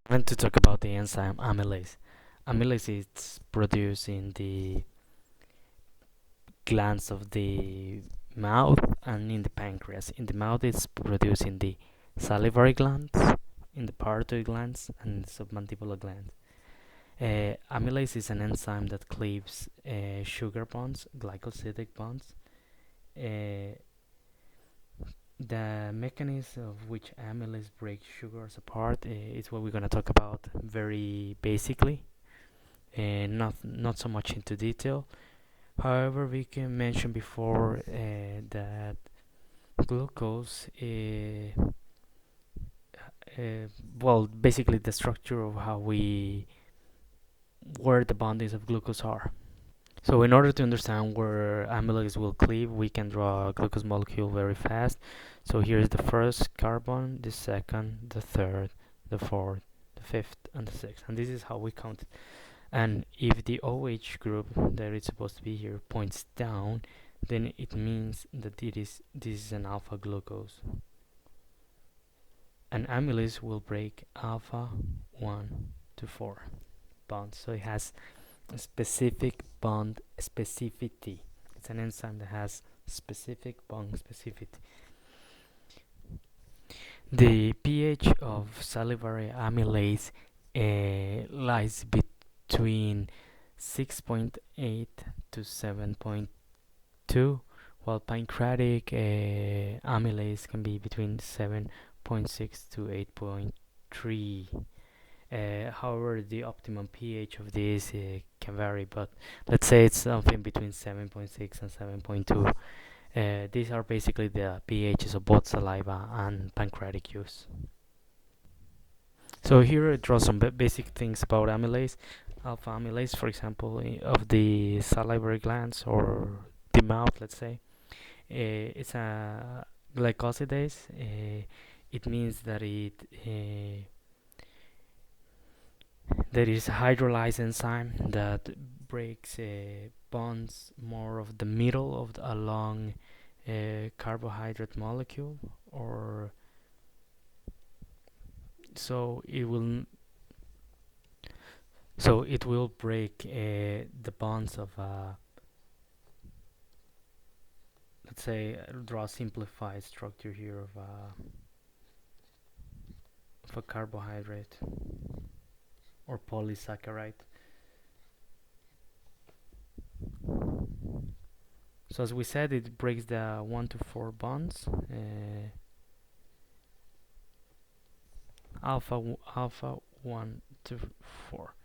I'm going to talk about the enzyme amylase. Amylase is produced in the glands of the mouth and in the pancreas. In the mouth, it's produced in the salivary glands, in the parotid glands, and submandibular glands. Amylase is an enzyme that cleaves sugar bonds, glycosidic bonds. Uh, the mechanism of which amylase breaks sugars apart is what we're going to talk about very basically, and not so much into detail. However, we can mention before that glucose, well, basically the structure of how we where the bondings of glucose are. So in order to understand where amylase will cleave, we can draw a glucose molecule very fast. So here's the first carbon, the second, the third, the fourth, the fifth, and the sixth. And this is how we count it. And if the OH group that is supposed to be here points down, then it means that this is an alpha glucose. And amylase will break alpha 1 to 4 bonds. So it has a specific bond specificity. It's an enzyme that has specific bond specificity. The pH of salivary amylase lies between 6.8 to 7.2, while pancreatic amylase can be between 7.6 to 8.3. However, the optimum pH of this can vary, but let's say it's something between 7.6 and 7.2. These are basically the pHs of both saliva and pancreatic juice. So here I draw some basic things about amylase. Alpha amylase, for example, of the salivary glands or the mouth, let's say, it's a glycosidase. It means that there is a hydrolyzed enzyme that breaks bonds more of the middle of a long carbohydrate molecule, or so it will break the bonds of let's say draw a simplified structure here of a carbohydrate or polysaccharide. So as we said, it breaks the 1 to 4 bonds, alpha 1 to 4.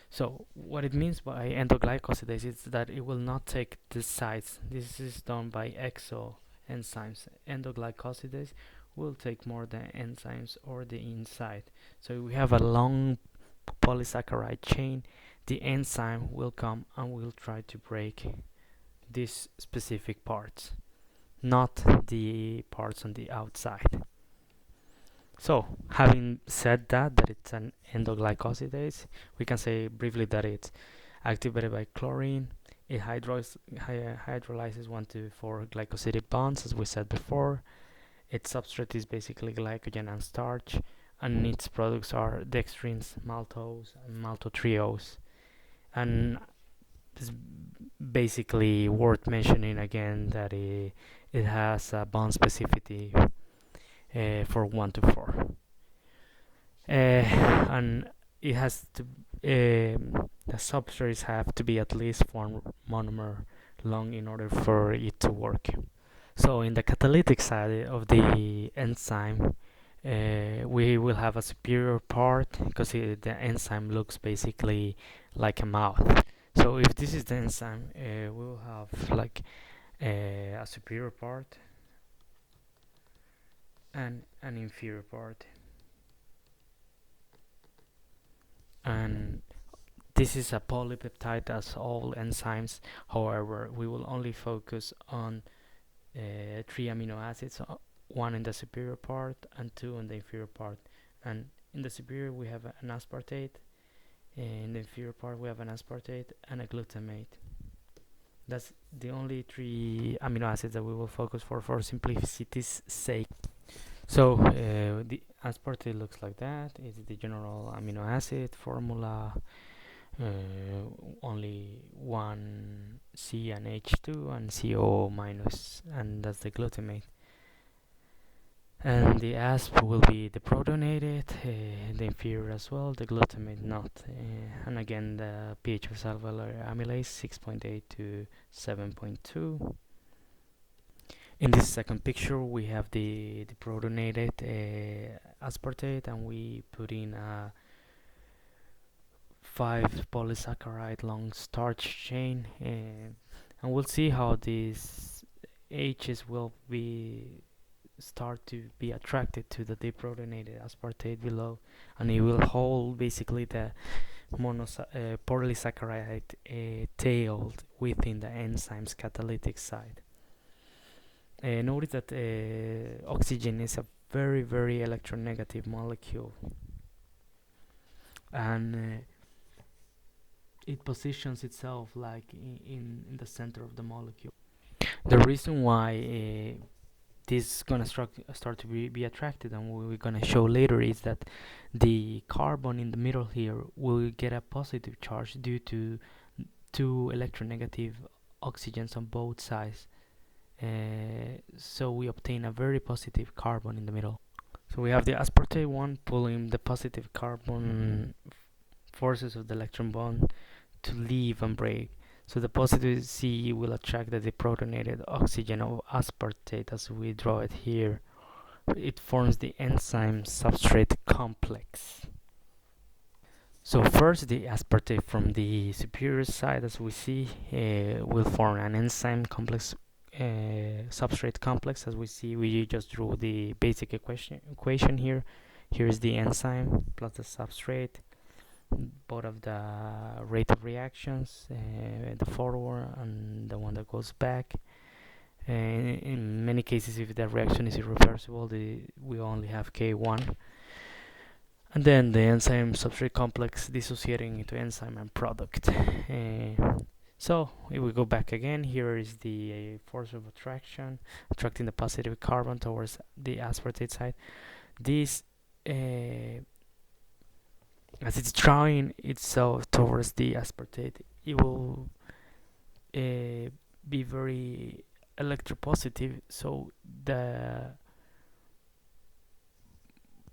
So what it means by endoglycosidase is that it will not take the sides. This is done by exo enzymes. Endoglycosidase will take more the enzymes or the inside. So we have a long polysaccharide chain. The enzyme will come and will try to break these specific parts, not the parts on the outside. So, having said that it's an endoglycosidase, we can say briefly that it's activated by chlorine. It hydrolyzes 1 to 4 glycosidic bonds, as we said before. Its substrate is basically glycogen and starch, and its products are dextrins, maltose, and maltotriose. And it's basically worth mentioning again that it has a bond specificity for 1 to 4. And it has to the substrates have to be at least 1 monomer long in order for it to work. So in the catalytic side of the enzyme, we will have a superior part because the enzyme looks basically like a mouth. So if this is the enzyme, we will have like a superior part and an inferior part. And this is a polypeptide as all enzymes. However, we will only focus on 3 amino acids, 1 in the superior part and 2 in the inferior part. And in the superior we have an aspartate, in the inferior part we have an aspartate and a glutamate. That's the only 3 amino acids that we will focus for simplicity's sake. So the aspartate looks like that. It's the general amino acid formula. Only one C and H2 and CO minus, and that's the glutamate. And the asp will be the protonated, the inferior as well, the glutamate not. And again, the pH of salvador amylase 6.8 to 7.2. In this second picture, we have the protonated aspartate, and we put in a 5 polysaccharide long starch chain, and we'll see how these H's will be start to be attracted to the deprotonated aspartate below, and it will hold basically the polysaccharide tailed within the enzyme's catalytic side. Notice that oxygen is a very electronegative molecule, and it positions itself like in the center of the molecule. The reason why this is gonna start to be attracted, and we're gonna show later, is that the carbon in the middle here will get a positive charge due to two electronegative oxygens on both sides. So we obtain a very positive carbon in the middle. So we have the aspartate one pulling the positive carbon forces of the electron bond to leave and break. So the positive C will attract the deprotonated oxygen of aspartate as we draw it here. It forms the enzyme substrate complex. So first, the aspartate from the superior side, as we see, will form an enzyme complex, substrate complex. As we see, we just drew the basic equation here. Here's the enzyme plus the substrate, both of the rate of reactions, the forward and the one that goes back. In many cases, if the reaction is irreversible, we only have K1. And then the enzyme substrate complex dissociating into enzyme and product. So if we go back again, here is the force of attraction, attracting the positive carbon towards the aspartate side. This, as it's drawing itself towards the aspartate, it will be very electropositive, so the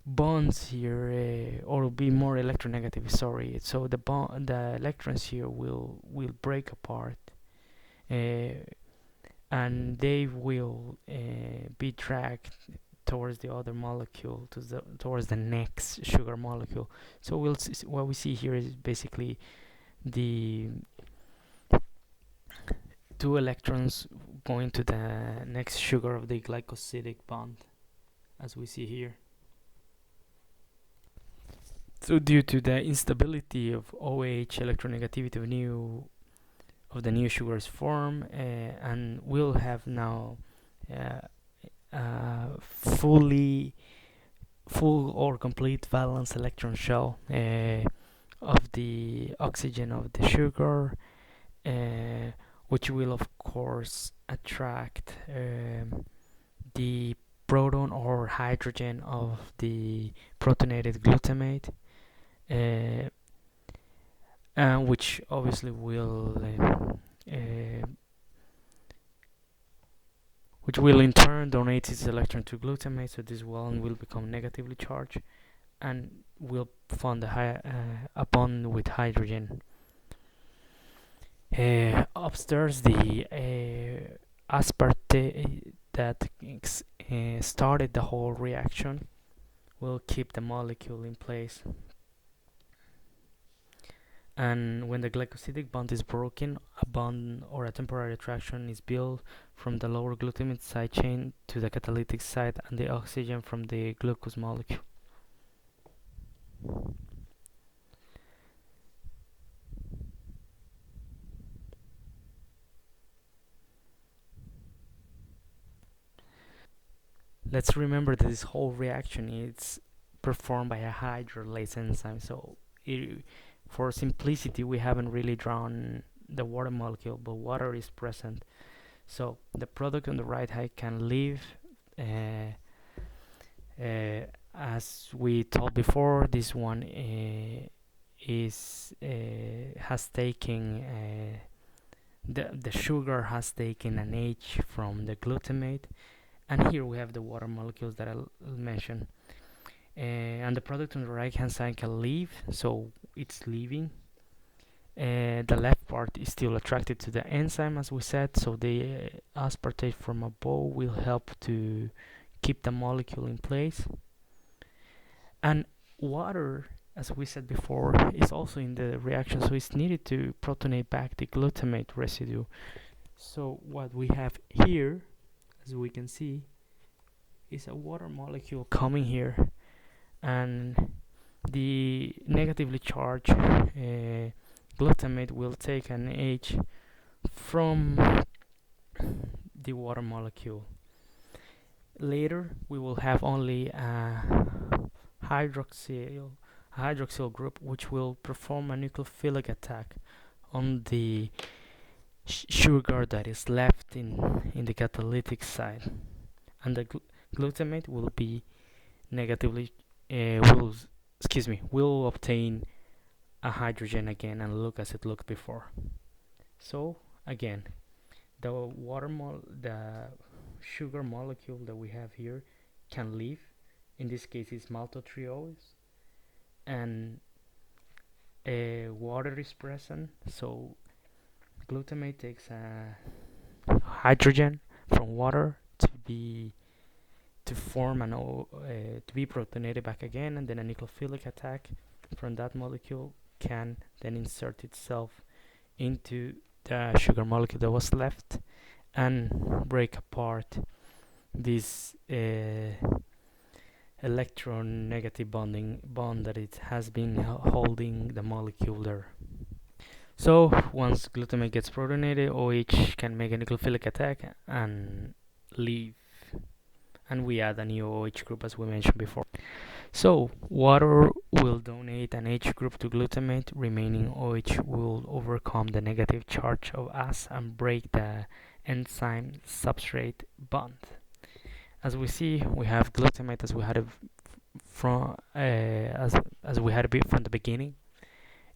bonds here or be more electronegative, sorry, so the electrons here will break apart, and they will be dragged towards the other molecule, towards the next sugar molecule. So what we see here is basically the two electrons going to the next sugar of the glycosidic bond, as we see here. So due to the instability of OH, electronegativity of the new sugars form, and we'll have now full or complete valence electron shell of the oxygen of the sugar, which will of course attract the proton or hydrogen of the protonated glutamate, which obviously will in turn donate its electron to glutamate, so this one will become negatively charged and will form a bond with hydrogen. Upstairs, the aspartate that started the whole reaction will keep the molecule in place. And when the glycosidic bond is broken, a bond or a temporary attraction is built from the lower glutamate side chain to the catalytic side and the oxygen from the glucose molecule. Let's remember that this whole reaction is performed by a hydrolase enzyme, so for simplicity we haven't really drawn the water molecule, but water is present. So the product on the right side can leave As we told before, this one is has taken the sugar has taken an H from the glutamate, and here we have the water molecules that I'll mention. And the product on the right hand side can leave, so it's leaving. The left part is still attracted to the enzyme, as we said, so the aspartate from above will help to keep the molecule in place. And water, as we said before, is also in the reaction, so it's needed to protonate back the glutamate residue. So what we have here, as we can see, is a water molecule coming here, and the negatively charged glutamate will take an H from the water molecule. Later we will have only a hydroxyl group which will perform a nucleophilic attack on the sugar that is left in the catalytic side, and the glutamate will be negatively will obtain a hydrogen again and look as it looked before. So again, the sugar molecule that we have here can leave. In this case, it's maltodextrose, and water is present. So glutamate takes a hydrogen from water to form to be protonated back again, and then a nucleophilic attack from that molecule can then insert itself into the sugar molecule that was left and break apart this electronegative bond that it has been holding the molecule there. So once glutamate gets protonated, OH can make a nucleophilic attack and leave, and we add a new OH group as we mentioned before. So water will donate an H group to glutamate, remaining OH will overcome the negative charge of S and break the enzyme substrate bond. As we see, we have glutamate as we had it from as we had it from the beginning,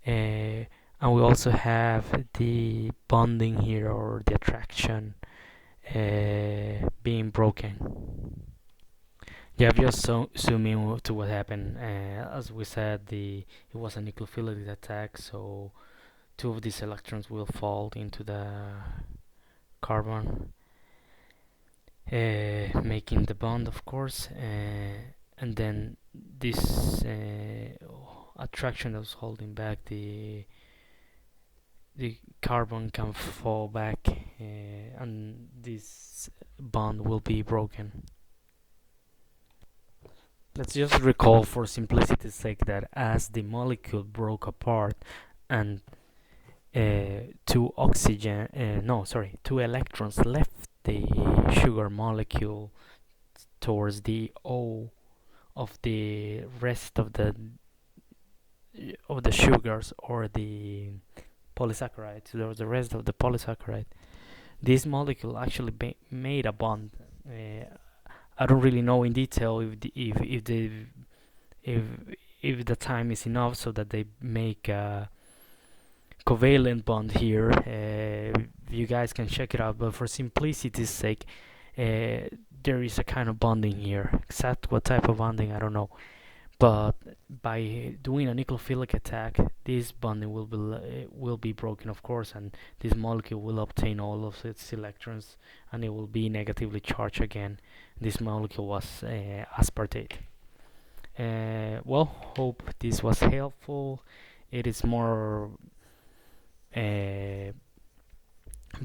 and we also have the bonding here, or the attraction being broken. Yeah, just zoom in to what happened. As we said, it was a nucleophilic attack, so two of these electrons will fall into the carbon, making the bond, of course, and then this attraction that was holding back the carbon can fall back, and this bond will be broken. Let's just recall for simplicity's sake that as the molecule broke apart and two electrons left the sugar molecule towards the O of the rest of the sugars, or the polysaccharides, or the rest of the polysaccharide. This molecule actually made a bond. I don't really know in detail if the time is enough so that they make a covalent bond here. You guys can check it out, but for simplicity's sake, there is a kind of bonding here. Exact what type of bonding, I don't know. But by doing a nucleophilic attack, this bonding will be broken, of course, and this molecule will obtain all of its electrons, and it will be negatively charged again. This molecule was aspartate. Well, hope this was helpful. It is more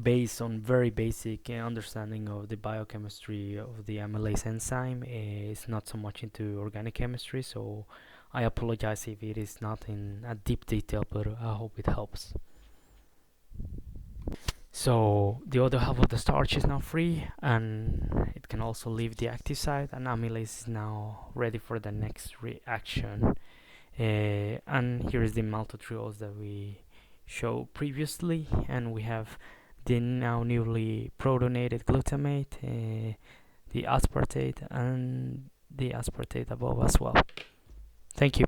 based on very basic understanding of the biochemistry of the amylase enzyme. It's not so much into organic chemistry, so I apologize if it is not in a deep detail, but I hope it helps. So the other half of the starch is now free, and it can also leave the active site, and amylase is now ready for the next reaction. And here is the maltodextrose that we showed previously, and we have the now newly protonated glutamate, the aspartate, and the aspartate above as well. Thank you.